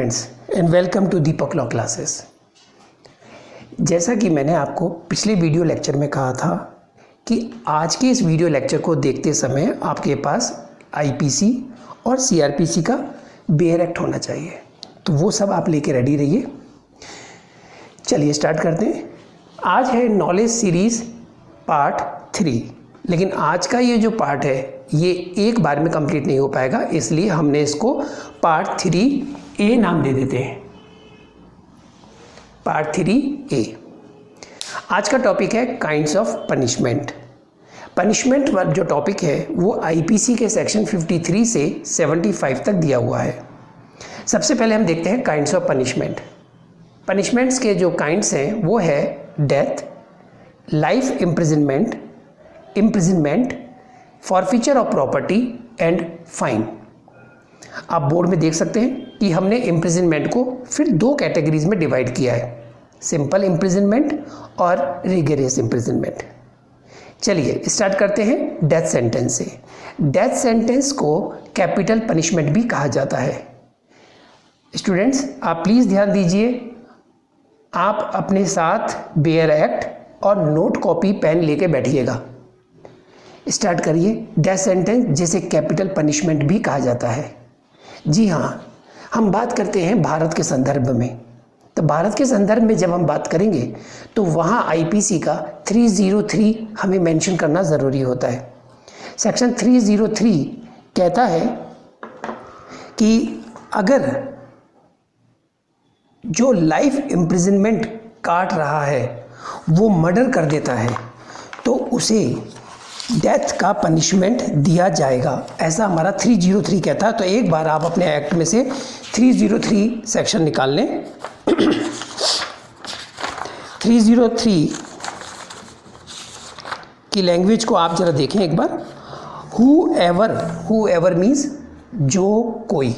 Friends and welcome to Deepak law classes. जैसा कि मैंने आपको पिछले वीडियो लेक्चर में कहा था कि आज के इस वीडियो लेक्चर को देखते समय आपके पास आईपीसी और सीआरपीसी का बेयर एक्ट होना चाहिए, तो वो सब आप लेके रेडी रहिए। चलिए स्टार्ट करते हैं। आज है नॉलेज सीरीज़ पार्ट 3, लेकिन आज का ये जो पार्ट है ये एक बार में कंप्लीट नहीं हो पाएगा, इसलिए हमने इसको पार्ट 3A नाम दे देते हैं। Part 3A। आज का टॉपिक है काइंड्स ऑफ पनिशमेंट। पनिशमेंट जो टॉपिक है वो आईपीसी के सेक्शन 53 से 75 तक दिया हुआ है। सबसे पहले हम देखते हैं काइंड्स ऑफ पनिशमेंट। पनिशमेंट्स के जो काइंड्स हैं वो है death, life imprisonment, imprisonment, forfeiture of property and fine. आप बोर्ड में देख सकते हैं कि हमने इम्प्रिजनमेंट को फिर 2 कैटेगरीज में डिवाइड किया है, सिंपल इम्प्रिजनमेंट और रिगोरियस इम्प्रिजनमेंट। चलिए स्टार्ट करते हैं डेथ सेंटेंस से। डेथ सेंटेंस को कैपिटल पनिशमेंट भी कहा जाता है। स्टूडेंट्स आप प्लीज़ ध्यान दीजिए, आप अपने साथ बेयर एक्ट और नोट कॉपी पेन लेके बैठिएगा। स्टार्ट करिए। डेथ सेंटेंस जिसे कैपिटल पनिशमेंट भी कहा जाता है। जी हाँ, हम बात करते हैं भारत के संदर्भ में। तो भारत के संदर्भ में जब हम बात करेंगे तो वहाँ आईपीसी का 303 हमें मेंशन करना ज़रूरी होता है। सेक्शन 303 कहता है कि अगर जो लाइफ इम्प्रिजनमेंट काट रहा है वो मर्डर कर देता है तो उसे डेथ का पनिशमेंट दिया जाएगा, ऐसा हमारा 303 कहता है। तो एक बार आप अपने एक्ट में से 303 सेक्शन निकाल लें। 303 की लैंग्वेज को आप जरा देखें एक बार। हु एवर मीन्स जो कोई,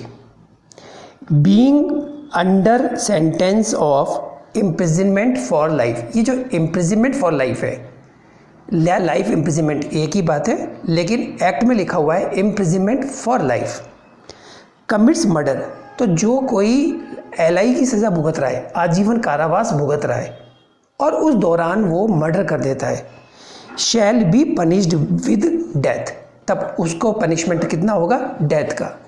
being under sentence of imprisonment for life. ये जो इम्प्रिजनमेंट फॉर लाइफ है, लाइफ इम्प्रिजनमेंट एक ही बात है, लेकिन एक्ट में लिखा हुआ है imprisonment for life. Commits murder, तो जो कोई एलआई की सज़ा भुगत रहा है, आजीवन कारावास भुगत रहा है और उस दौरान वो मर्डर कर देता है, शैल बी पनिश्ड विद डेथ, तब उसको पनिशमेंट कितना होगा? डेथ का।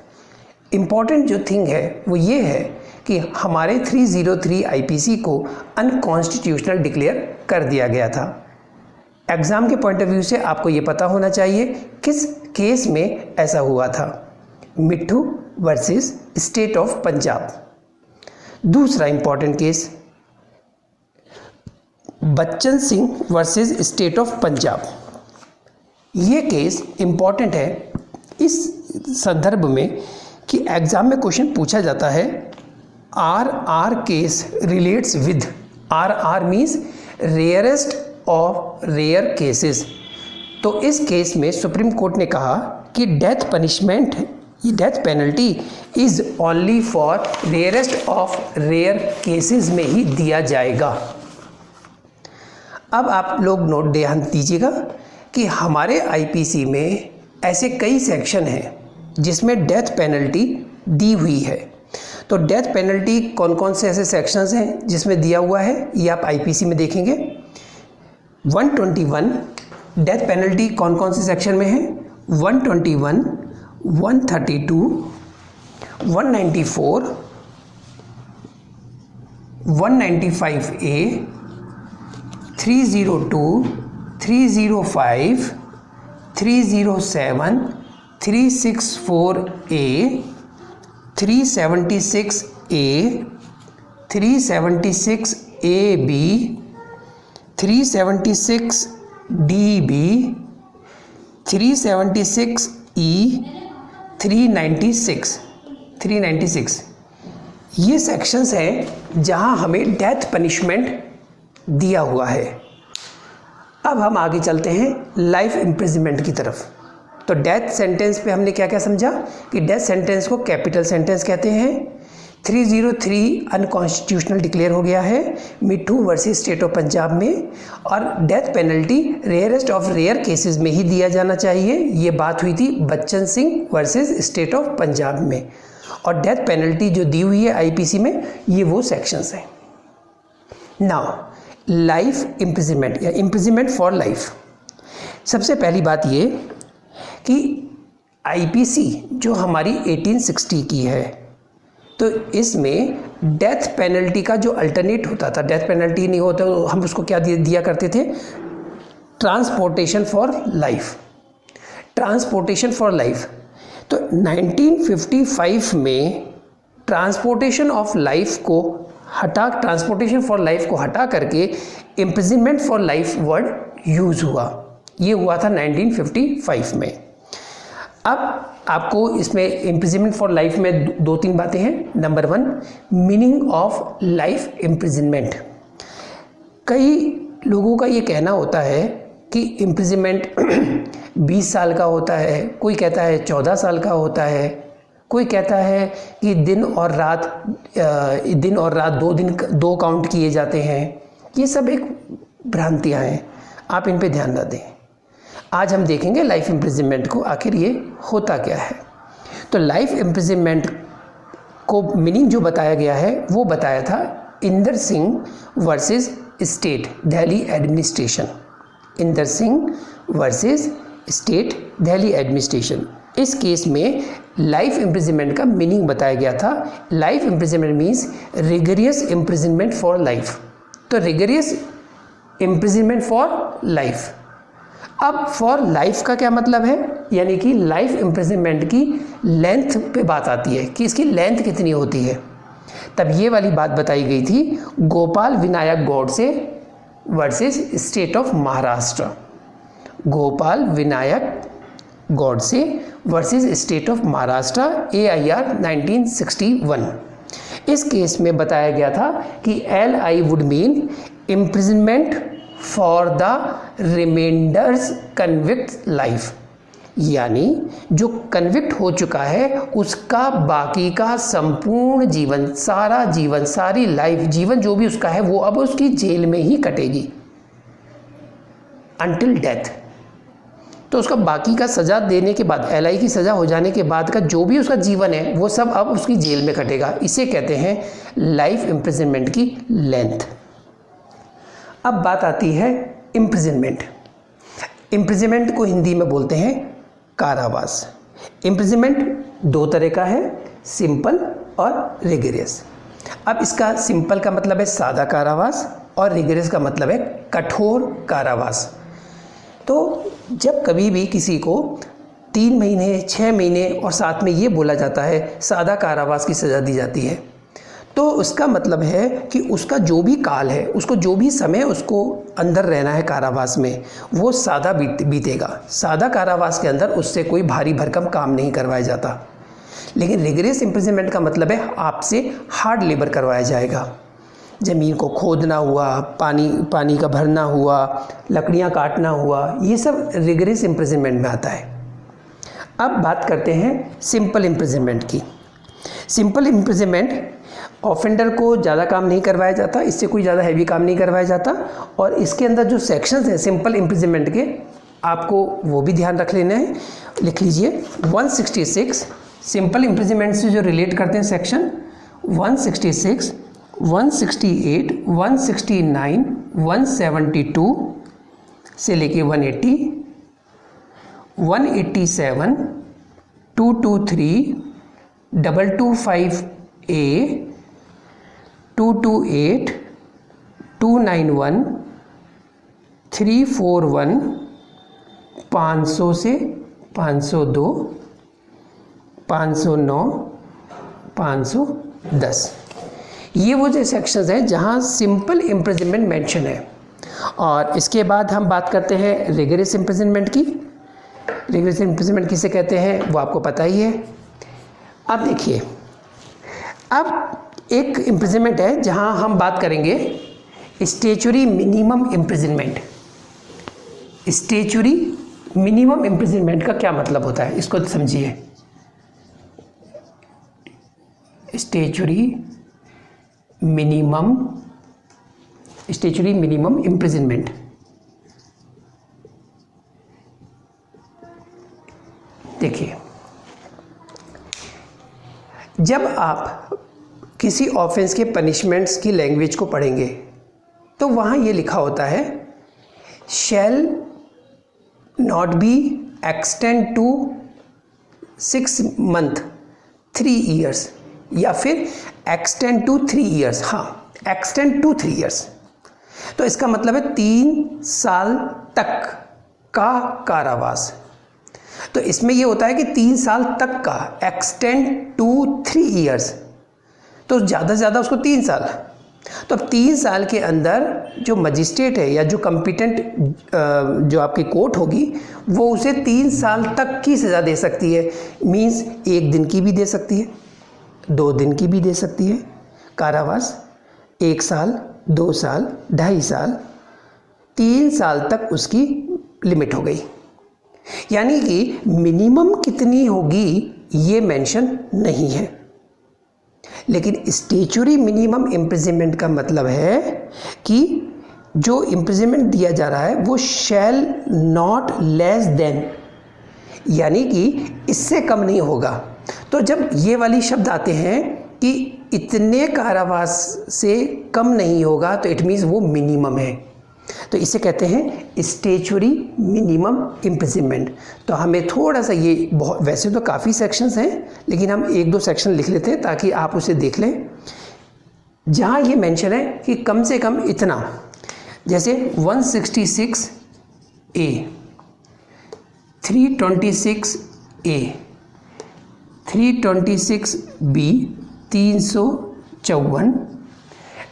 इम्पॉर्टेंट जो थिंग है वो ये है कि हमारे 303 आईपीसी को अनकॉन्स्टिट्यूशनल डिक्लेयर कर दिया गया था। एग्ज़ाम के पॉइंट ऑफ व्यू से आपको ये पता होना चाहिए किस केस में ऐसा हुआ था। मिट्ठू वर्सेस स्टेट ऑफ पंजाब। दूसरा important case Bachan Singh versus state of Punjab. ये केस इंपॉर्टेंट है इस संदर्भ में कि एग्ज़ाम में क्वेश्चन पूछा जाता है R case relates with, R means rarest of rare cases. तो इस केस में सुप्रीम कोर्ट ने कहा कि death punishment, death penalty is only for rarest of rare cases में ही दिया जाएगा। अब आप लोग नोट ध्यान दीजिएगा कि हमारे आईपीसी में ऐसे कई सेक्शन हैं जिसमें डेथ पेनल्टी दी हुई है। तो डेथ पेनल्टी कौन कौन से ऐसे सेक्शंस हैं जिसमें दिया हुआ है, ये आप आईपीसी में देखेंगे। 121 डेथ पेनल्टी कौन कौन से सेक्शन में है? 121, 132, 194, 195A, 302, 305, 307, 364A, 376A, 376AB, 376DB, 376E, 396। ये सेक्शंस हैं जहां हमें डेथ पनिशमेंट दिया हुआ है। अब हम आगे चलते हैं लाइफ इम्प्रिजनमेंट की तरफ। तो डेथ सेंटेंस पे हमने क्या क्या समझा कि डेथ सेंटेंस को कैपिटल सेंटेंस कहते हैं। 303 अनकॉन्स्टिट्यूशनल डिक्लेयर हो गया है मिट्ठू वर्सेस स्टेट ऑफ पंजाब में, और death penalty rarest of rare cases में ही दिया जाना चाहिए। ये बात हुई थी Bachan Singh versus state of Punjab में। और डेथ पेनल्टी जो दी हुई है आईपीसी में, ये वो सेक्शंस हैं। नाउ लाइफ इम्प्रिजनमेंट या इम्प्रिजनमेंट फॉर लाइफ। सबसे पहली बात ये कि आईपीसी जो हमारी 1860 की है, तो इसमें डेथ पेनल्टी का जो अल्टरनेट होता था, डेथ पेनल्टी नहीं होता तो हम उसको क्या दिया करते थे, transportation for life. Transportation for life, तो 1955 में ट्रांसपोर्टेशन फॉर लाइफ को हटा करके imprisonment for life word use हुआ। ये हुआ था 1955 में। अब आपको इसमें इम्प्रिजनमेंट फॉर लाइफ में 2-3 बातें हैं। Number 1, meaning of life imprisonment. कई लोगों का ये कहना होता है कि इम्प्रिजनमेंट 20 साल का होता है, कोई कहता है 14 साल का होता है, कोई कहता है कि दिन और रात 2 काउंट किए जाते हैं। ये सब एक भ्रांतियाँ हैं, आप इन पे ध्यान न दें। आज हम देखेंगे लाइफ इम्प्रिजनमेंट को आखिर ये होता क्या है। तो लाइफ इम्प्रिजनमेंट को मीनिंग जो बताया गया है वो बताया था Inder Singh versus state Delhi administration. Inder Singh versus state Delhi administration. इस केस में लाइफ इम्प्रिजनमेंट का मीनिंग बताया गया था। Life imprisonment means rigorous imprisonment for life. तो रिगरियस इम्प्रिजनमेंट फॉर लाइफ। अब फॉर लाइफ का क्या मतलब है, यानी कि लाइफ इम्प्रिजनमेंट की लेंथ पे बात आती है कि इसकी लेंथ कितनी होती है। तब ये वाली बात बताई गई थी Gopal Vinayak Godse versus state of Maharashtra. Gopal Vinayak Godse versus state of Maharashtra, AIR 1961। इस केस में बताया गया था कि LI would mean imprisonment for the remainders convict life, यानी जो कन्विक्ट हो चुका है उसका बाकी का संपूर्ण जीवन, सारा जीवन, सारी लाइफ, जीवन जो भी उसका है वो अब उसकी जेल में ही कटेगी अंटिल डेथ। तो उसका बाकी का सज़ा देने के बाद, LI की सज़ा हो जाने के बाद का जो भी उसका जीवन है वो सब अब उसकी जेल में कटेगा। इसे कहते हैं लाइफ इम्प्रिजनमेंट की लेंथ। अब बात आती है इम्प्रिजनमेंट। इम्प्रिजनमेंट को हिंदी में बोलते हैं कारावास। इम्प्रिजनमेंट 2 तरह का है, सिंपल और रिगरियस। अब इसका सिंपल का मतलब है सादा कारावास और रिगरियस का मतलब है कठोर कारावास। तो जब कभी भी किसी को 3 महीने, 6 महीने और साथ में ये बोला जाता है सादा कारावास की सज़ा दी जाती है, तो उसका मतलब है कि उसका जो भी काल है, उसको जो भी समय उसको अंदर रहना है कारावास में, वो सादा बीतेगा। सादा कारावास के अंदर उससे कोई भारी भरकम काम नहीं करवाया जाता। लेकिन रिगरियस इम्प्रिजनमेंट का मतलब है आपसे हार्ड लेबर करवाया जाएगा। ज़मीन को खोदना हुआ, पानी का भरना हुआ, लकड़ियाँ काटना हुआ, ये सब रिगरियस इम्प्रिजनमेंट में आता है। अब बात करते हैं सिंपल इम्प्रिजनमेंट की। सिंपल इम्प्रिजनमेंट ऑफेंडर को ज़्यादा काम नहीं करवाया जाता, इससे कोई ज़्यादा हैवी काम नहीं करवाया जाता, और इसके अंदर जो सेक्शंस हैं सिंपल इम्प्रिजनमेंट के, आपको वो भी ध्यान रख लेना है। लिख लीजिए 166 सिंपल इम्प्रिजनमेंट से जो रिलेट करते हैं सेक्शन 166, 168, 169, 172 से लेके 180, 187, 223, 225A, 228, 291, 341, 500 से 502, 509, 510। ये वो जो सेक्शंस हैं जहाँ सिंपल इम्प्रिजनमेंट मेंशन है। और इसके बाद हम बात करते हैं रिगरियस इम्प्रिजनमेंट की। रिगरियस इम्प्रिजनमेंट किसे कहते हैं वो आपको पता ही है। अब देखिए, अब एक इम्प्रिजनमेंट है जहाँ हम बात करेंगे statutory minimum imprisonment. Statutory minimum imprisonment का क्या मतलब होता है, इसको समझिए। Statutory minimum imprisonment. देखिए, जब आप किसी ऑफेंस के पनिशमेंट्स की लैंग्वेज को पढ़ेंगे तो वहाँ ये लिखा होता है shall not be extend to 6 months 3 years या फिर एक्सटेंड टू 3 years। हाँ, एक्सटेंड टू 3 years। तो इसका मतलब है 3 साल तक का कारावास। तो इसमें यह होता है कि 3 साल तक का, एक्सटेंड टू 3 years, तो ज़्यादा से ज़्यादा उसको 3 साल। तो अब 3 साल के अंदर जो मजिस्ट्रेट है या जो कॉम्पिटेंट जो आपकी कोर्ट होगी वो उसे 3 साल तक की सज़ा दे सकती है। मीन्स 1 दिन की भी दे सकती है, 2 दिन की भी दे सकती है कारावास, 1 साल, 2 साल, 2.5 साल, 3 साल तक उसकी लिमिट हो गई। यानी कि मिनिमम कितनी होगी ये मेंशन नहीं है, लेकिन स्टैच्यूटरी मिनिमम इम्प्रिजनमेंट का मतलब है कि जो इम्प्रिजनमेंट दिया जा रहा है वो शैल नॉट लेस देन, यानी कि इससे कम नहीं होगा। तो जब ये वाली शब्द आते हैं कि इतने कारावास से कम नहीं होगा तो इट मीन्स वो मिनिमम है, तो इसे कहते हैं स्टैच्यूटरी मिनिमम इम्प्रिजनमेंट। तो हमें थोड़ा सा ये बहुत, वैसे तो काफ़ी सेक्शंस हैं लेकिन हम 1-2 सेक्शन लिख लेते हैं ताकि आप उसे देख लें जहाँ ये मेंशन है कि कम से कम इतना। जैसे 166A, 326A, 326B, 354,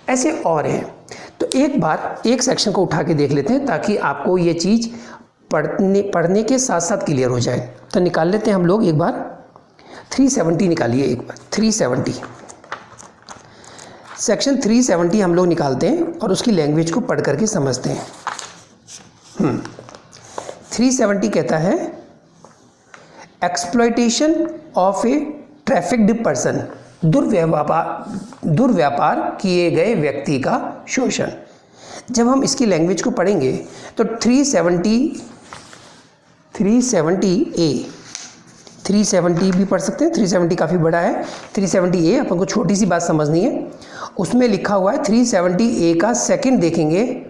ऐसे और हैं। तो एक बार एक सेक्शन को उठा के देख लेते हैं ताकि आपको ये चीज़ पढ़ने के साथ साथ क्लियर हो जाए। तो निकाल लेते हैं हम लोग एक बार 370 निकालिए। एक बार 370 सेक्शन 370 हम लोग निकालते हैं और उसकी लैंग्वेज को पढ़ करके समझते हैं। 370 कहता है exploitation of a trafficked person, दुर्व्यापार किए गए व्यक्ति का शोषण। जब हम इसकी लैंग्वेज को पढ़ेंगे तो 370 भी पढ़ सकते हैं। 370 काफ़ी बड़ा है। 370A अपन को छोटी सी बात समझनी है। उसमें लिखा हुआ है 370A का सेकंड देखेंगे,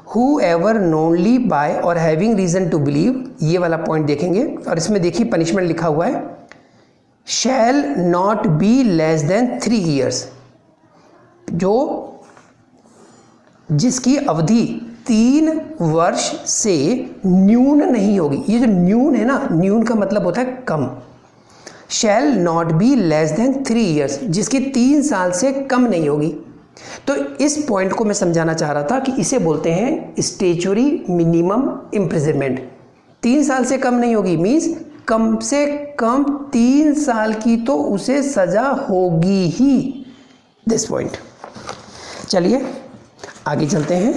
whoever knowingly by और having reason to believe, ये वाला पॉइंट देखेंगे। और इसमें देखिए पनिशमेंट लिखा हुआ है shall not be less than 3 years, जिसकी अवधि 3 वर्ष से न्यून नहीं होगी। ये जो न्यून है ना, न्यून का मतलब होता है कम। shall not be less than 3 years, जिसकी 3 साल से कम नहीं होगी। तो इस पॉइंट को मैं समझाना चाह रहा था कि इसे बोलते हैं स्टैच्यूटरी मिनिमम इम्प्रिजनमेंट। 3 साल से कम नहीं होगी मीन्स कम से कम 3 साल की तो उसे सजा होगी ही। This point. चलिए आगे चलते हैं,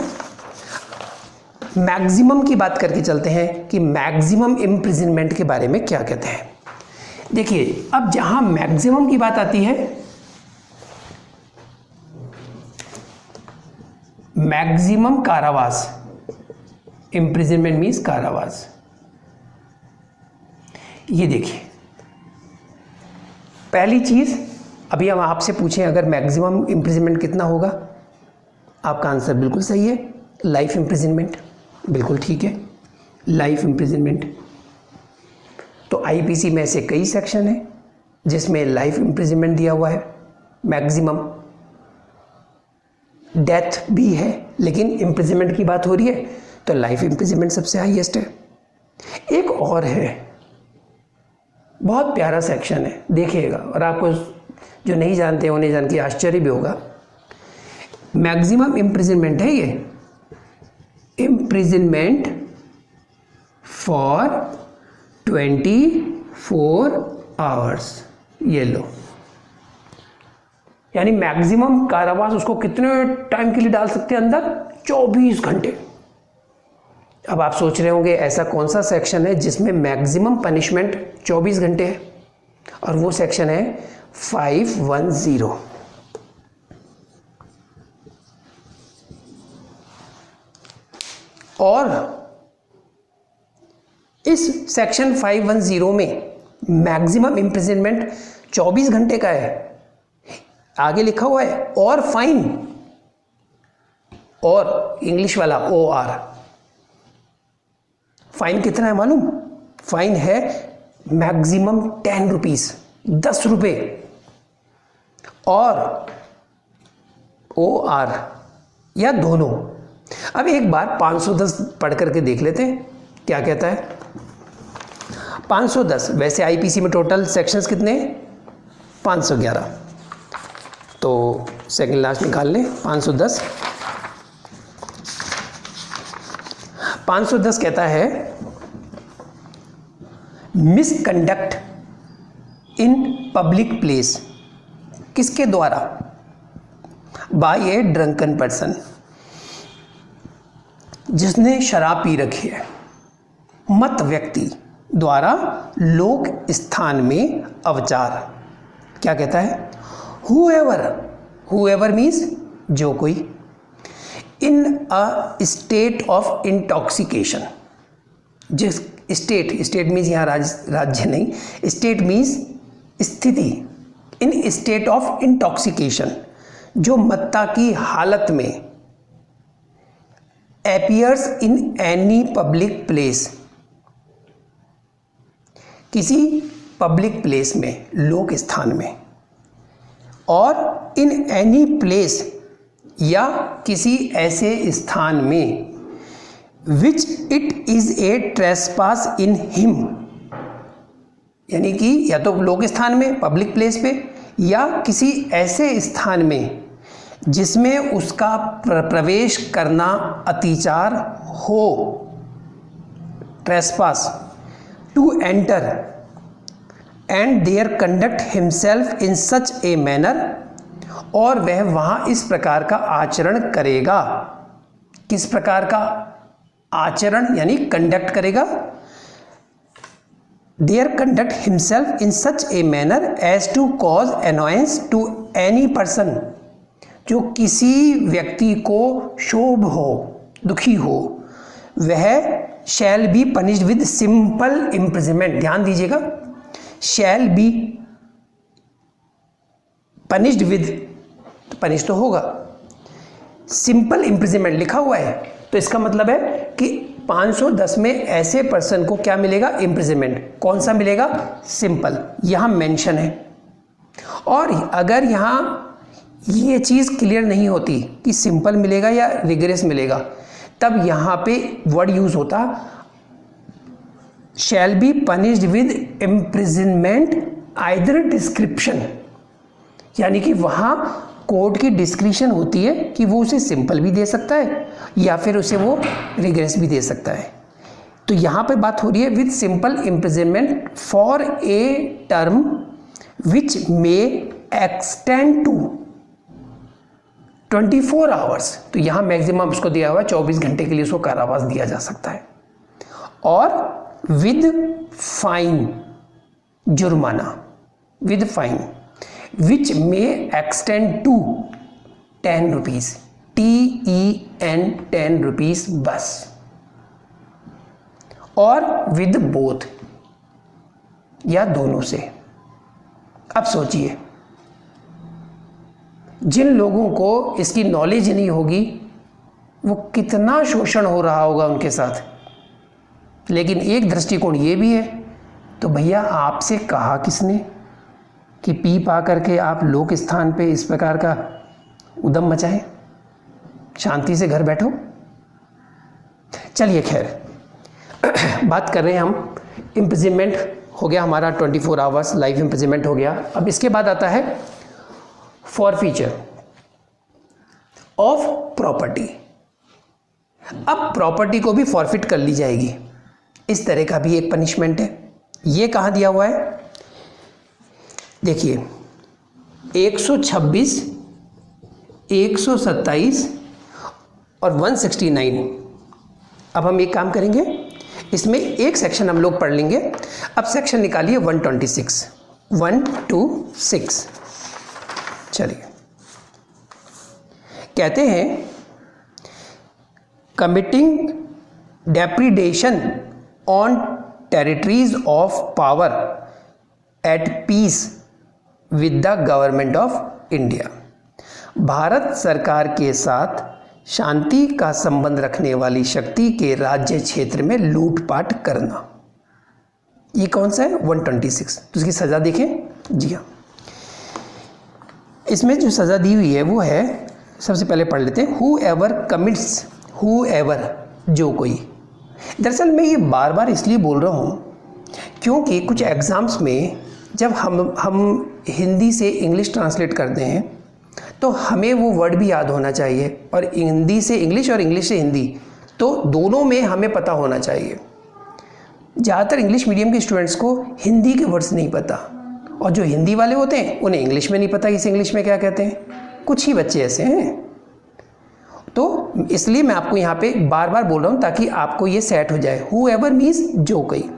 मैक्सिमम की बात करके चलते हैं कि मैक्सिमम इम्प्रिजनमेंट के बारे में क्या कहते हैं। देखिए अब जहां मैक्सिमम की बात आती है, मैक्सिमम कारावास, इम्प्रिजनमेंट मीन्स कारावास। ये देखिए पहली चीज, अभी हम आपसे पूछें अगर मैक्सिमम इम्प्रिजनमेंट कितना होगा, आपका आंसर बिल्कुल सही है, लाइफ इम्प्रिजनमेंट। बिल्कुल ठीक है, लाइफ इम्प्रिजनमेंट। तो आईपीसी में ऐसे कई सेक्शन हैं जिसमें लाइफ इम्प्रिजनमेंट दिया हुआ है। मैक्सिमम डेथ भी है लेकिन इम्प्रिजनमेंट की बात हो रही है तो लाइफ इम्प्रिजनमेंट सबसे हाईएस्ट है। एक और है, बहुत प्यारा सेक्शन है, देखिएगा, और आपको जो नहीं जानते हैं उन्हें जान के आश्चर्य भी होगा। मैक्सिमम इम्प्रिजनमेंट है ये, इम्प्रिजनमेंट फॉर 24 आवर्स। ये लो, यानी मैक्सिमम कारावास उसको कितने टाइम के लिए डाल सकते हैं अंदर, 24 घंटे। अब आप सोच रहे होंगे ऐसा कौन सा सेक्शन है जिसमें मैक्सिमम पनिशमेंट 24 घंटे है, और वो सेक्शन है 510। और इस सेक्शन 510 में मैक्सिमम इम्प्रिजनमेंट 24 घंटे का है। आगे लिखा हुआ है और फाइन, और इंग्लिश वाला OR। फाइन कितना है मालूम? फाइन है मैक्सिमम 10 रुपीज, 10 रुपये, और OR या दोनों। अब एक बार 510 पढ़ करके देख लेते हैं क्या कहता है। 510, वैसे आईपीसी में टोटल सेक्शंस कितने? 511, तो सेकंड लास्ट निकाल लें। 510 कहता है मिसकंडक्ट इन पब्लिक प्लेस, किसके द्वारा? बाय ए ड्रंकन पर्सन, जिसने शराब पी रखी है, मत व्यक्ति द्वारा लोक स्थान में अवचार। क्या कहता है? हुएवर मीन्स जो कोई, इन अ स्टेट ऑफ इंटॉक्सिकेशन, जिस स्टेट मीन्स यहाँ राज्य नहीं, स्टेट मीन्स स्थिति, इन स्टेट ऑफ इंटॉक्सिकेशन, जो मत्ता की हालत में, appears in any public place, किसी पब्लिक प्लेस में, लोक स्थान में, और इन एनी प्लेस या किसी ऐसे स्थान में, which it is a trespass in him, यानी कि या तो लोक स्थान में, पब्लिक प्लेस पे, या किसी ऐसे स्थान में जिसमें उसका प्रवेश करना अतिचार हो, trespass, to enter and there conduct himself in such a manner, और वह वहां इस प्रकार का आचरण करेगा। किस प्रकार का आचरण? यानी कंडक्ट करेगा। There conduct himself in such a manner as to cause annoyance to any person, जो किसी व्यक्ति को शोभ हो, दुखी हो, वह shall be punished with simple imprisonment. ध्यान दीजिएगा, shall be punished with, punish तो होगा, सिंपल इम्प्रिजनमेंट लिखा हुआ है, तो इसका मतलब है कि 510 में ऐसे पर्सन को क्या मिलेगा? इम्प्रिजनमेंट। कौन सा मिलेगा? सिंपल। यहां मेंशन है। और अगर यहां ये चीज़ क्लियर नहीं होती कि सिंपल मिलेगा या रिग्रेस मिलेगा, तब यहाँ पे वर्ड यूज होता शैल be punished with imprisonment either description, यानी कि वहाँ कोर्ट की डिस्क्रिप्शन होती है कि वो उसे सिंपल भी दे सकता है या फिर उसे वो रिग्रेस भी दे सकता है। तो यहाँ पे बात हो रही है with simple imprisonment for a term which may extend to 24 hours. तो यहाँ मैक्सिमम उसको दिया हुआ है 24 घंटे के लिए उसको कारावास दिया जा सकता है। और विद फाइन, जुर्माना, with fine which may extend to 10 rupees, TEN 10 rupees बस, और विद बोथ या दोनों से। अब सोचिए, जिन लोगों को इसकी नॉलेज नहीं होगी वो कितना शोषण हो रहा होगा उनके साथ। लेकिन एक दृष्टिकोण ये भी है, तो भैया आपसे कहा किसने कि पी पा करके आप लोक स्थान पे इस प्रकार का उद्यम मचाएं? शांति से घर बैठो। चलिए खैर, बात कर रहे हैं हम इम्प्रिजनमेंट हो गया हमारा 24 आवर्स लाइफ इम्प्रिजनमेंट हो गया। अब इसके बाद आता है फॉरफीचर ऑफ प्रॉपर्टी। अब प्रॉपर्टी को भी फॉरफिट कर ली जाएगी, इस तरह का भी एक पनिशमेंट है। ये कहाँ दिया हुआ है? देखिए 126, 127 और 169। अब हम एक काम करेंगे, इसमें एक सेक्शन हम लोग पढ़ लेंगे। अब सेक्शन निकालिए 126, 126। चलिए, कहते हैं committing depredation on territories of power at peace with the government of India. भारत सरकार के साथ शांति का संबंध रखने वाली शक्ति के राज्य क्षेत्र में लूटपाट करना। ये कौन सा है? 126। तो इसकी सज़ा देखें। जी हाँ, इसमें जो सज़ा दी हुई है वो है, सबसे पहले पढ़ लेते हैं, who ever commits, who ever, जो कोई। दरअसल मैं ये बार बार इसलिए बोल रहा हूँ क्योंकि कुछ एग्ज़ाम्स में जब हम हिंदी से इंग्लिश ट्रांसलेट करते हैं तो हमें वो वर्ड भी याद होना चाहिए, और हिंदी से इंग्लिश और इंग्लिश से हिंदी, तो दोनों में हमें पता होना चाहिए। ज़्यादातर इंग्लिश मीडियम के स्टूडेंट्स को हिंदी के वर्ड्स नहीं पता, और जो हिंदी वाले होते हैं उन्हें इंग्लिश में नहीं पता इस इंग्लिश में क्या कहते हैं। कुछ ही बच्चे ऐसे हैं, तो इसलिए मैं आपको यहाँ पे बार बार बोल रहा हूँ ताकि आपको ये सेट हो जाए। हु एवर मीन्स जो कोई,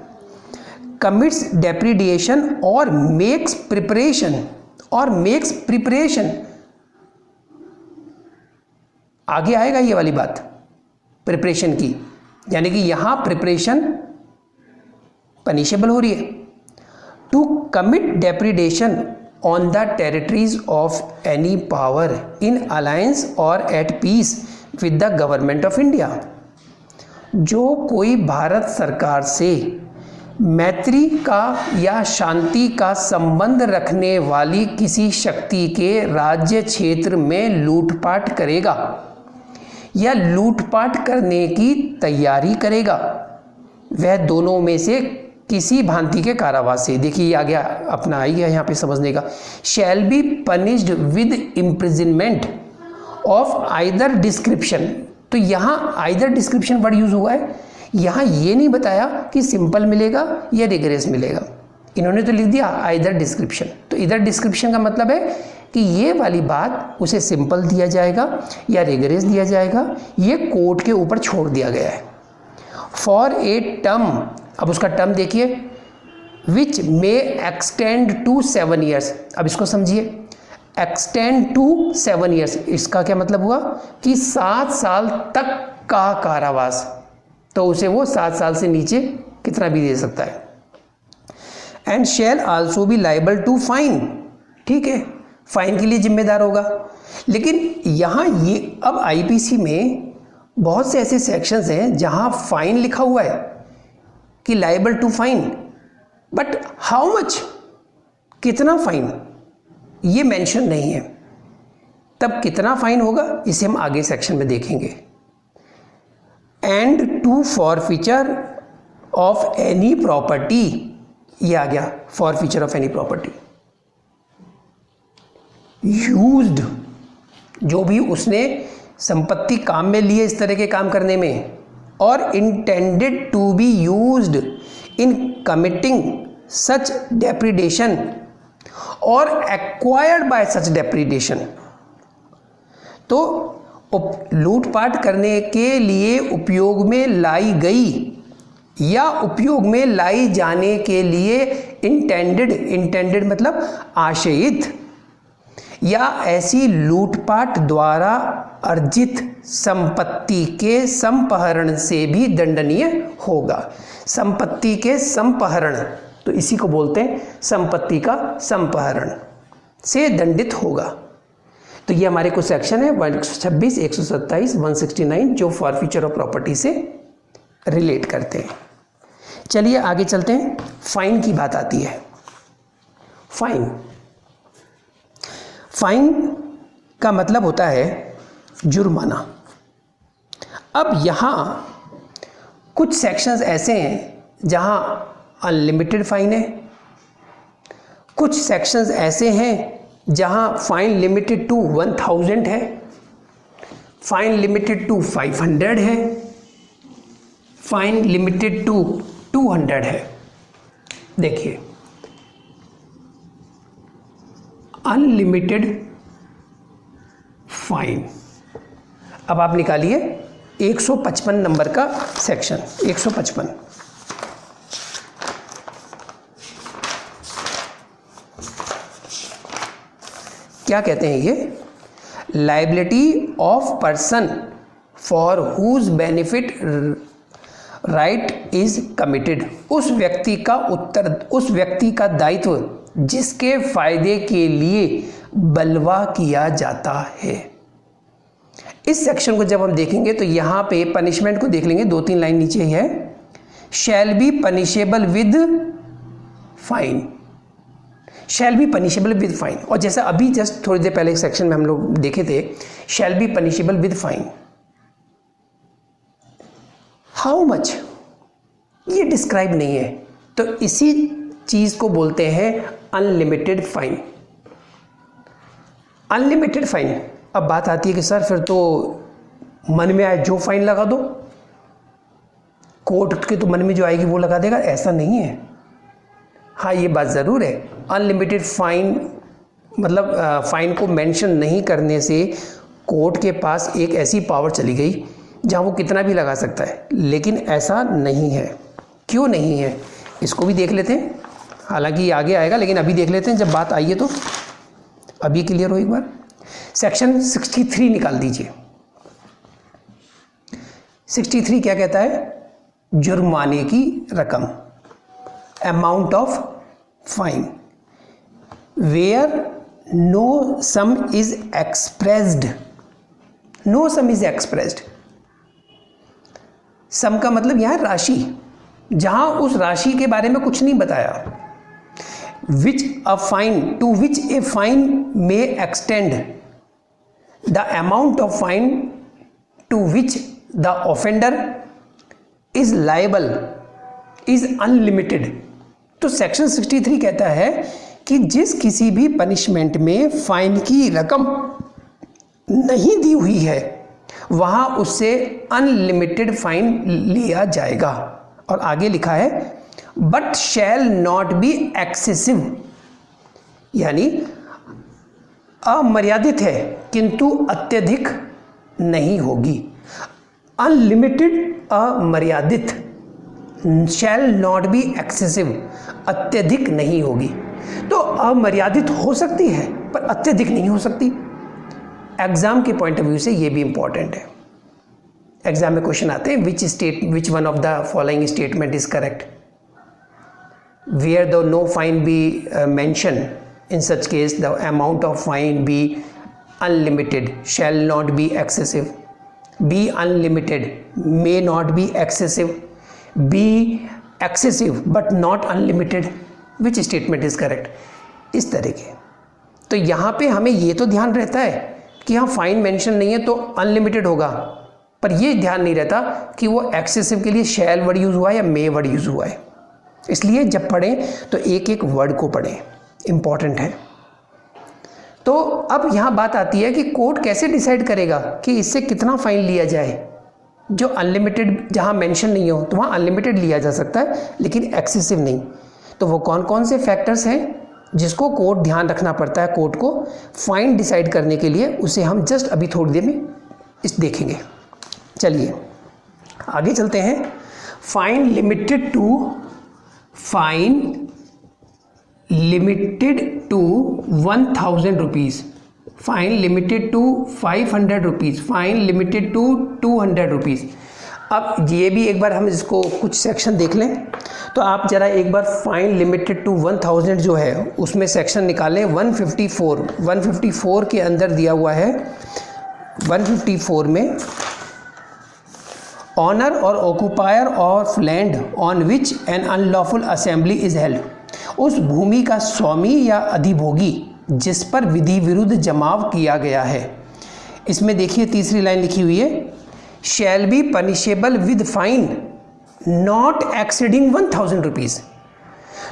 कमिट्स डेप्रिडिएशन और मेक्स प्रिपरेशन, और मेक्स प्रिपरेशन, आगे आएगा ये वाली बात प्रिपरेशन की, यानी कि यहां प्रिपरेशन पनिशेबल हो रही है। To commit depredation on the territories of any power in alliance और at peace with the government of India. जो कोई भारत सरकार से मैत्री का या शांति का संबंध रखने वाली किसी शक्ति के राज्य क्षेत्र में लूटपाट करेगा या लूटपाट करने की तैयारी करेगा, वह दोनों में से किसी भांति के कारावास से, देखिए ये आ गया, अपना आई गया यहाँ पे समझने का, शैल be punished with imprisonment of either description. तो यहाँ आइदर डिस्क्रिप्शन वर्ड यूज हुआ है, यहाँ ये नहीं बताया कि सिंपल मिलेगा या रिगरेस मिलेगा, इन्होंने तो लिख दिया आइदर डिस्क्रिप्शन। तो इधर डिस्क्रिप्शन का मतलब है कि ये वाली बात उसे सिंपल दिया जाएगा या रिगरेस दिया जाएगा, ये कोर्ट के ऊपर छोड़ दिया गया है। फॉर ए टर्म, अब उसका टर्म देखिए, विच मे एक्सटेंड टू 7 ईयर्स। अब इसको समझिए, एक्सटेंड टू 7 ईयर्स, इसका क्या मतलब हुआ कि 7 साल तक का कारावास, तो उसे वो 7 साल से नीचे कितना भी दे सकता है। And shall also be liable to fine, ठीक है, फाइन के लिए जिम्मेदार होगा। लेकिन यहाँ ये अब आईपीसी में बहुत से ऐसे सेक्शंस हैं जहाँ फाइन लिखा हुआ है कि liable to fine, but how much, कितना फाइन, ये मेंशन नहीं है। तब कितना फाइन होगा इसे हम आगे सेक्शन में देखेंगे। And to forfeiture of any property, ये आ गया forfeiture of any property. Used, जो भी उसने संपत्ति काम में लिए इस तरह के काम करने में, और intended to be used in committing such depredation और एक्वायर्ड बाय सच डेप्रिडेशन। तो लूटपाट करने के लिए उपयोग में लाई गई या उपयोग में लाई जाने के लिए इंटेंडेड, इंटेंडेड मतलब आशयित, या ऐसी लूटपाट द्वारा अर्जित संपत्ति के संपहरण से भी दंडनीय होगा। संपत्ति के संपहरण, तो इसी को बोलते हैं संपत्ति का संपहरण, से दंडित होगा। तो ये हमारे कुछ सेक्शन है 126, 127, 169 जो फॉरफीचर ऑफ प्रॉपर्टी से रिलेट करते हैं। चलिए आगे चलते हैं। फाइन की बात आती है। फाइन, फाइन का मतलब होता है जुर्माना। अब यहाँ कुछ सेक्शंस ऐसे हैं जहाँ अनलिमिटेड फाइन है, कुछ सेक्शंस ऐसे हैं जहाँ फाइन लिमिटेड टू 1000 है, फाइन लिमिटेड टू 500 है, फाइन लिमिटेड टू 200 है। देखिए, अनलिमिटेड फाइन, अब आप निकालिए 155 नंबर का सेक्शन, 155। क्या कहते हैं ये? Liability of person for whose benefit riot is committed. उस व्यक्ति का दायित्व जिसके फायदे के लिए बलवा किया जाता है। इस सेक्शन को जब हम देखेंगे तो यहां पे पनिशमेंट को देख लेंगे, 2-3 लाइन नीचे ही है, shall be punishable with fine, shall be punishable with fine. और जैसा अभी जस्ट थोड़ी देर पहले सेक्शन में हम लोग देखे थे, shall be punishable with fine. How much ये डिस्क्राइब नहीं है, तो इसी चीज को बोलते हैं अनलिमिटेड फाइन। Unlimited fine. अब बात आती है कि सर फिर तो मन में आए जो फाइन लगा दो, कोर्ट के तो मन में जो आएगी वो लगा देगा, ऐसा नहीं है। हाँ, ये बात ज़रूर है, अनलिमिटेड फाइन मतलब फाइन को मेंशन नहीं करने से कोर्ट के पास एक ऐसी पावर चली गई जहाँ वो कितना भी लगा सकता है, लेकिन ऐसा नहीं है। क्यों नहीं है इसको भी देख लेते हैं, हालांकि ये आगे आएगा, लेकिन अभी देख लेते हैं जब बात आई है तो अभी क्लियर हो एक बार। सेक्शन 63 निकाल दीजिए। 63 क्या कहता है? जुर्माने की रकम, amount of fine, where no sum is expressed. No sum is expressed, sum का मतलब यहां राशि, जहां उस राशि के बारे में कुछ नहीं बताया। Which a fine, to which a fine may extend, the amount of fine to which the offender is liable is unlimited. तो सेक्शन 63 कहता है कि जिस किसी भी पनिशमेंट में फाइन की रकम नहीं दी हुई है वहां उससे अनलिमिटेड फाइन लिया जाएगा। और आगे लिखा है but shell not B excessive, यानी अमर्यादित है किंतु अत्यधिक नहीं होगी। अनलिमिटेड, अमर्यादित, शैल नॉट बी एक्सेसिव, अत्यधिक नहीं होगी। तो अमर्यादित हो सकती है पर अत्यधिक नहीं हो सकती। एग्जाम के पॉइंट ऑफ व्यू से ये भी इंपॉर्टेंट है। एग्जाम में क्वेश्चन आते हैं which one of the following statement is correct, where the no fine be mention, in such case the amount of fine be unlimited, shall not be excessive, be unlimited, may not be excessive, be excessive but not unlimited, which statement is correct? इस तरीके। तो यहाँ पे हमें ये तो ध्यान रहता है कि हाँ फाइन मेंशन नहीं है तो अनलिमिटेड होगा, पर ये ध्यान नहीं रहता कि वो एक्सेसिव के लिए शैल वर्ड यूज हुआ है या मे वर्ड यूज हुआ है। इसलिए जब पढ़ें तो एक एक वर्ड को पढ़ें, इंपॉर्टेंट है। तो अब यहां बात आती है कि कोर्ट कैसे डिसाइड करेगा कि इससे कितना फाइन लिया जाए। जो अनलिमिटेड, जहां मेंशन नहीं हो तो वहां अनलिमिटेड लिया जा सकता है लेकिन एक्सेसिव नहीं। तो वो कौन कौन से फैक्टर्स हैं जिसको कोर्ट ध्यान रखना पड़ता है कोर्ट को फाइन डिसाइड करने के लिए, उसे हम जस्ट अभी थोड़ी देर में इस देखेंगे। चलिए आगे चलते हैं। Fine limited to 1000 rupees, fine limited to 500 rupees, fine limited to 200 rupees. अब ये भी एक बार हम इसको कुछ सेक्शन देख लें तो आप ज़रा एक बार फाइन लिमिटेड टू 1000 जो है उसमें सेक्शन निकालें। 154 के अंदर दिया हुआ है। 154 में ऑनर और occupier of land on which N unlawful assembly is held, उस भूमि का स्वामी या अधिभोगी जिस पर विधि विरुद्ध जमाव किया गया है। इसमें देखिए तीसरी लाइन लिखी हुई है, shall be punishable with fine not exceeding 1000 rupees.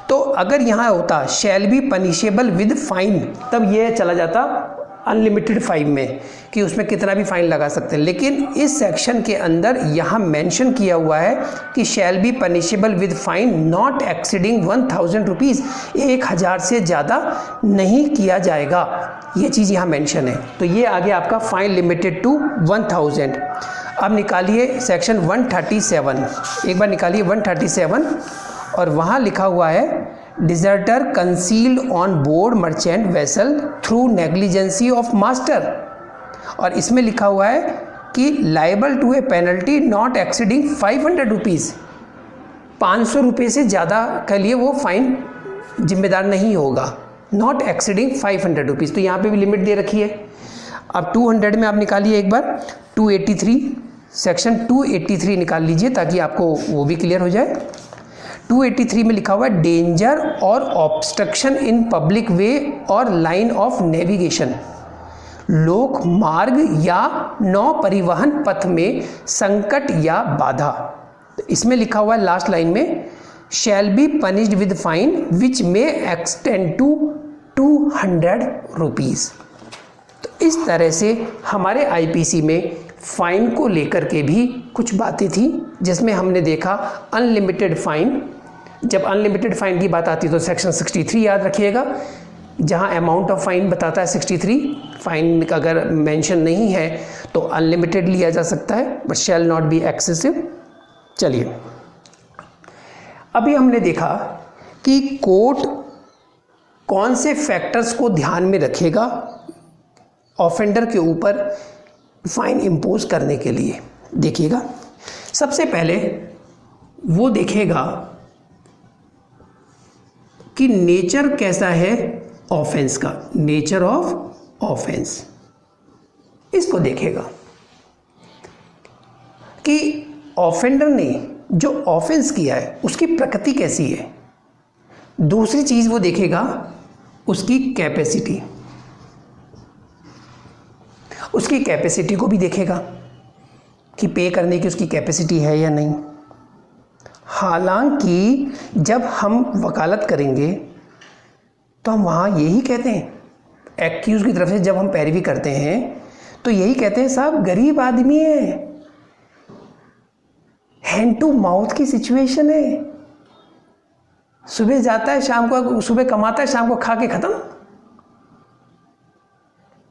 तो अगर यहाँ होता shall be punishable with fine, तब ये चला जाता अनलिमिटेड फाइन में कि उसमें कितना भी फाइन लगा सकते हैं। लेकिन इस सेक्शन के अंदर यहाँ मेंशन किया हुआ है कि shall be punishable with fine not exceeding 1000 rupees, 1000 से ज़्यादा नहीं किया जाएगा। ये चीज़ यहाँ मेंशन है। तो ये आ गया आपका फाइन लिमिटेड टू 1000। अब निकालिए सेक्शन 137, एक बार निकालिए 137 और वहाँ लिखा हुआ है deserter concealed on board merchant vessel through negligence of master, और इसमें लिखा हुआ है कि liable to a penalty not exceeding 500 rupees, 500 रुपये से ज़्यादा के लिए वो फाइन जिम्मेदार नहीं होगा, नॉट एक्सीडिंग 500 रुपीज़। तो यहाँ पे भी लिमिट दे रखी है। अब 200 में आप निकालिए एक बार 283, सेक्शन 283 निकाल लीजिए ताकि आपको वो भी क्लियर हो जाए। 283 में लिखा हुआ है डेंजर और ऑब्स्ट्रक्शन इन पब्लिक वे और लाइन ऑफ नेविगेशन, लोक मार्ग या नौ परिवहन पथ में संकट या बाधा। तो इसमें लिखा हुआ है लास्ट लाइन में shall be punished with fine which may extend to 200 rupees. तो इस तरह से हमारे आईपीसी में फाइन को लेकर के भी कुछ बातें थी, जिसमें हमने देखा अनलिमिटेड फाइन। जब अनलिमिटेड फाइन की बात आती है तो सेक्शन 63 याद रखिएगा, जहां अमाउंट ऑफ फाइन बताता है 63। फाइन अगर मेंशन नहीं है तो अनलिमिटेड लिया जा सकता है, but shell not B excessive. चलिए, अभी हमने देखा कि कोर्ट कौन से फैक्टर्स को ध्यान में रखेगा ऑफेंडर के ऊपर फाइन इम्पोज करने के लिए। देखिएगा, सबसे पहले वो देखेगा कि नेचर कैसा है ऑफेंस का, नेचर ऑफ ऑफेंस, इसको देखेगा कि ऑफेंडर ने जो ऑफेंस किया है उसकी प्रकृति कैसी है। दूसरी चीज वो देखेगा उसकी कैपेसिटी, उसकी कैपेसिटी को भी देखेगा कि पे करने की उसकी कैपेसिटी है या नहीं। हालांकि जब हम वकालत करेंगे तो हम वहाँ यही कहते हैं, एक्यूज की तरफ से जब हम पैरवी करते हैं तो यही कहते हैं साहब गरीब आदमी है, हैंड टू माउथ की सिचुएशन है, सुबह जाता है शाम को, सुबह कमाता है शाम को खा के खत्म।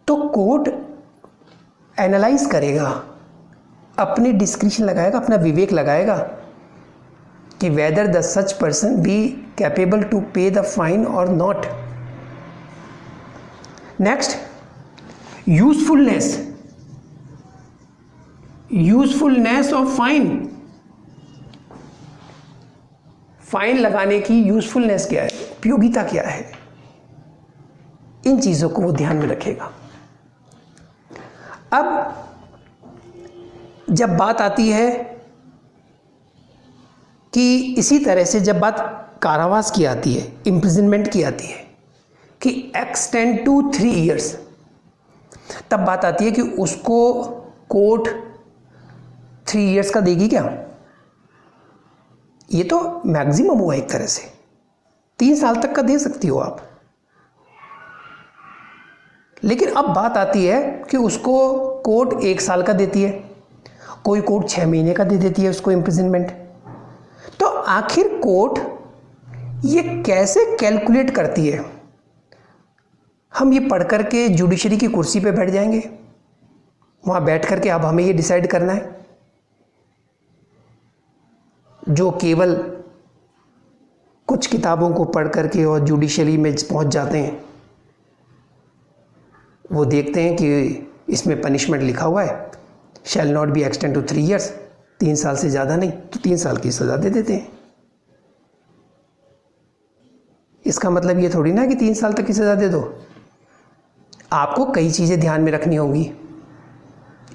तो कोर्ट एनालाइज करेगा, अपनी डिस्क्रिप्शन लगाएगा, अपना विवेक लगाएगा कि whether the such person be capable to pay the fine और not. Next, usefulness, usefulness of fine. Fine लगाने की यूजफुलनेस क्या है, उपयोगिता क्या है, इन चीजों को वो ध्यान में रखेगा। अब जब बात आती है कि इसी तरह से जब बात कारावास की आती है, इम्प्रिजनमेंट की आती है कि एक्सटेंड टू 3 इयर्स, तब बात आती है कि उसको कोर्ट 3 इयर्स का देगी क्या। ये तो मैक्सिमम हुआ एक तरह से, 3 साल तक का दे सकती हो आप। लेकिन अब बात आती है कि उसको कोर्ट 1 साल का देती है, कोई कोर्ट 6 महीने का दे देती है उसको इम्प्रिजनमेंट। तो आखिर कोर्ट ये कैसे कैलकुलेट करती है। हम ये पढ़ करके जुडिशरी की कुर्सी पे बैठ जाएंगे, वहाँ बैठ करके अब हमें ये डिसाइड करना है। जो केवल कुछ किताबों को पढ़ करके और जुडिशरी में पहुँच जाते हैं, वो देखते हैं कि इसमें पनिशमेंट लिखा हुआ है shall not be extend to 3 years, 3 साल से ज़्यादा नहीं, तो 3 साल की सज़ा दे देते हैं। इसका मतलब ये थोड़ी ना कि 3 साल तक की सज़ा दे दो, आपको कई चीज़ें ध्यान में रखनी होंगी।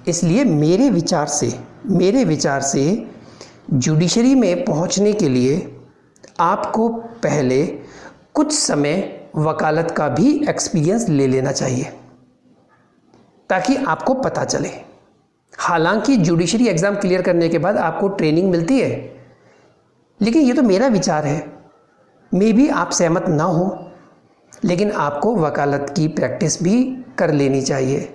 इसलिए मेरे विचार से जुडिशरी में पहुंचने के लिए आपको पहले कुछ समय वकालत का भी एक्सपीरियंस ले लेना चाहिए ताकि आपको पता चले। हालांकि जुडिशरी एग्ज़ाम क्लियर करने के बाद आपको ट्रेनिंग मिलती है, लेकिन ये तो मेरा विचार है, मे भी आप सहमत ना हो, लेकिन आपको वकालत की प्रैक्टिस भी कर लेनी चाहिए।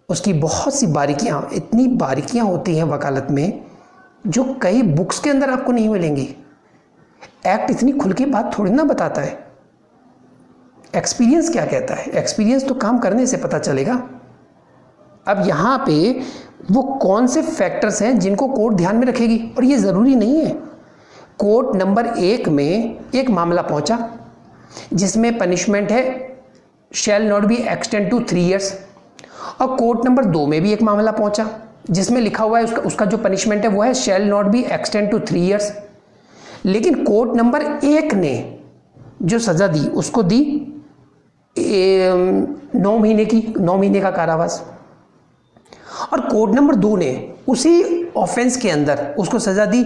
उसकी बहुत सी बारीकियाँ, इतनी बारीकियाँ होती हैं वकालत में जो कई बुक्स के अंदर आपको नहीं मिलेंगी। एक्ट इतनी खुल के बात थोड़ी ना बताता है। एक्सपीरियंस क्या कहता है, एक्सपीरियंस तो काम करने से पता चलेगा। अब यहाँ पे वो कौन से फैक्टर्स हैं जिनको कोर्ट ध्यान में रखेगी, और ये ज़रूरी नहीं है। कोर्ट नंबर 1 में एक मामला पहुँचा जिसमें पनिशमेंट है shall not be extend to 3 years, और कोर्ट नंबर 2 में भी एक मामला पहुँचा जिसमें लिखा हुआ है उसका जो पनिशमेंट है वो है shall not be extend to 3 years. लेकिन कोर्ट नंबर 1 ने जो सज़ा दी उसको दी 9 महीने का कारावास, और कोड नंबर 2 ने उसी ऑफेंस के अंदर उसको सज़ा दी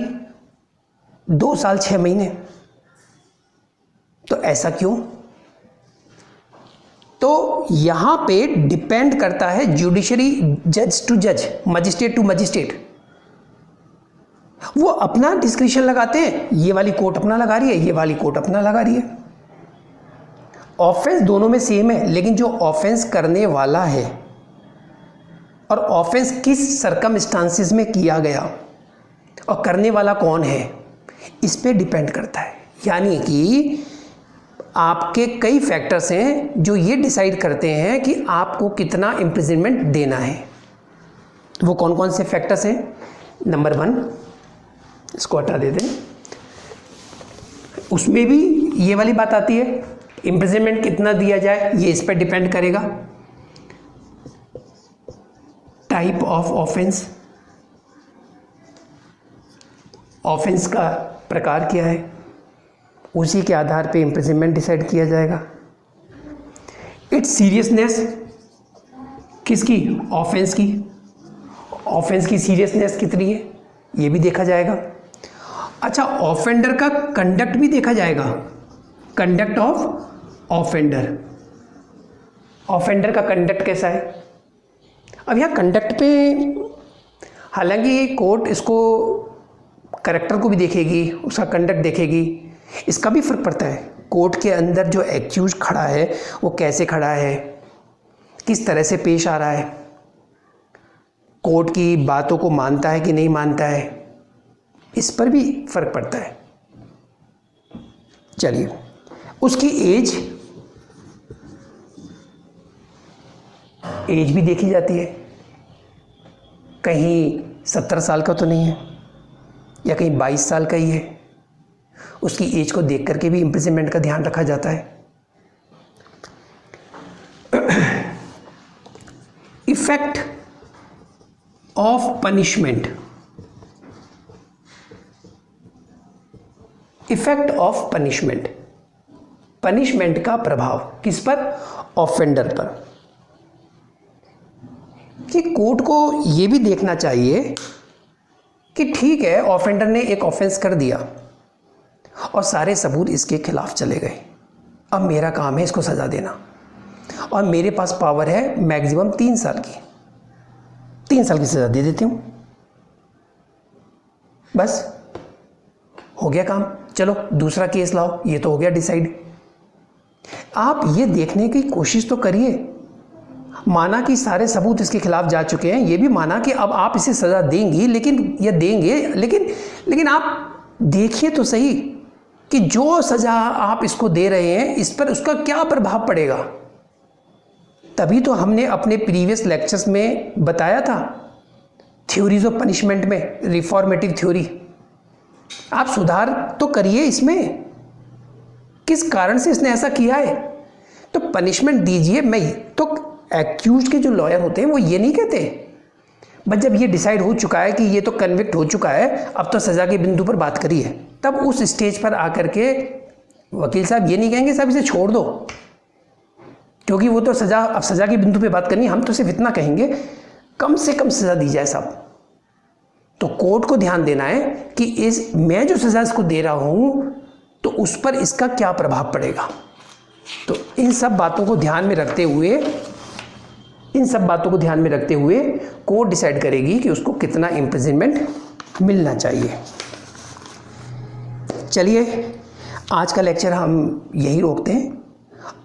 2 साल 6 महीने। तो ऐसा क्यों? तो यहाँ पे डिपेंड करता है जुडिशरी, जज टू जज, मजिस्ट्रेट टू मजिस्ट्रेट। वो अपना डिस्क्रिप्शन लगाते हैं, ये वाली कोर्ट अपना लगा रही है, ये वाली कोर्ट अपना लगा रही है। ऑफेंस दोनों में सेम है, लेकिन जो ऑफेंस करने वाला है और ऑफेंस किस सरकमस्टांसिस में किया गया और करने वाला कौन है, इस पे डिपेंड करता है। यानी कि आपके कई फैक्टर्स हैं जो ये डिसाइड करते हैं कि आपको कितना इम्प्रिजनमेंट देना है। वो कौन कौन से फैक्टर्स हैं? नंबर 1, इसको हटा देते हैं, उसमें भी ये वाली बात आती है, इम्प्रिजनमेंट कितना दिया जाए ये इस पर डिपेंड करेगा। टाइप ऑफ ऑफेंस, ऑफेंस का प्रकार क्या है, उसी के आधार पे इम्प्रिजनमेंट डिसाइड किया जाएगा। इट्स सीरियसनेस, किसकी? ऑफेंस की। ऑफेंस की सीरियसनेस कितनी है ये भी देखा जाएगा। अच्छा, ऑफेंडर का कंडक्ट भी देखा जाएगा, कंडक्ट ऑफ ऑफेंडर, ऑफेंडर का कंडक्ट कैसा है। अब यहाँ कंडक्ट पे हालांकि कोर्ट इसको करैक्टर को भी देखेगी, उसका कंडक्ट देखेगी, इसका भी फ़र्क पड़ता है। कोर्ट के अंदर जो एक्यूज खड़ा है वो कैसे खड़ा है, किस तरह से पेश आ रहा है, कोर्ट की बातों को मानता है कि नहीं मानता है, इस पर भी फ़र्क पड़ता है। चलिए, उसकी एज भी देखी जाती है, कहीं 17 साल का तो नहीं है या कहीं 22 साल का ही है, उसकी एज को देख करके भी इम्प्रिजनमेंट का ध्यान रखा जाता है। Effect of punishment, effect of punishment, punishment का प्रभाव किस पर? ऑफेंडर पर। कि कोर्ट को यह भी देखना चाहिए कि ठीक है, ऑफेंडर ने एक ऑफेंस कर दिया और सारे सबूत इसके खिलाफ चले गए, अब मेरा काम है इसको सज़ा देना, और मेरे पास पावर है मैक्सिमम 3 साल की, 3 साल की सज़ा दे देती हूँ, बस हो गया काम, चलो दूसरा केस लाओ, ये तो हो गया डिसाइड। आप ये देखने की कोशिश तो करिए, माना कि सारे सबूत इसके खिलाफ जा चुके हैं, ये भी माना कि अब आप इसे सज़ा देंगी, लेकिन आप देखिए तो सही कि जो सज़ा आप इसको दे रहे हैं इस पर उसका क्या प्रभाव पड़ेगा। तभी तो हमने अपने प्रीवियस लेक्चर्स में बताया था, थ्योरीज ऑफ पनिशमेंट में, रिफॉर्मेटिव थ्योरी। आप सुधार तो करिए इसमें, किस कारण से इसने ऐसा किया है, तो पनिशमेंट दीजिए। मैं तो एक्यूज के जो लॉयर होते हैं वो ये नहीं कहते, बस जब ये डिसाइड हो चुका है कि ये तो कन्विक्ट हो चुका है, अब तो सज़ा के बिंदु पर बात करिए, तब उस स्टेज पर आकर के वकील साहब ये नहीं कहेंगे साहब इसे छोड़ दो, क्योंकि वो तो अब सज़ा के बिंदु पे बात करनी है। हम तो सिर्फ इतना कहेंगे कम से कम सज़ा दी जाए साहब। तो कोर्ट को ध्यान देना है कि मैं जो सज़ा इसको दे रहा हूँ तो उस पर इसका क्या प्रभाव पड़ेगा। तो इन सब बातों को ध्यान में रखते हुए कोर्ट डिसाइड करेगी कि उसको कितना इम्प्रिजनमेंट मिलना चाहिए। चलिए, आज का लेक्चर हम यही रोकते हैं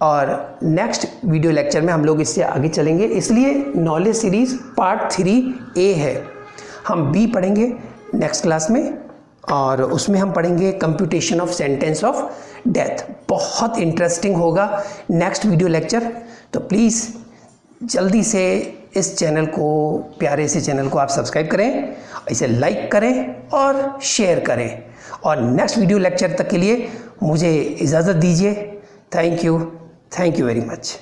और नेक्स्ट वीडियो लेक्चर में हम लोग इससे आगे चलेंगे। इसलिए नॉलेज सीरीज पार्ट 3A है, हम B पढ़ेंगे नेक्स्ट क्लास में, और उसमें हम पढ़ेंगे computation of sentence of death. बहुत इंटरेस्टिंग होगा नेक्स्ट वीडियो लेक्चर। तो प्लीज़ जल्दी से इस चैनल को, प्यारे से चैनल को आप सब्सक्राइब करें, इसे लाइक करें और शेयर करें। और नेक्स्ट वीडियो लेक्चर तक के लिए मुझे इजाज़त दीजिए। Thank you very much.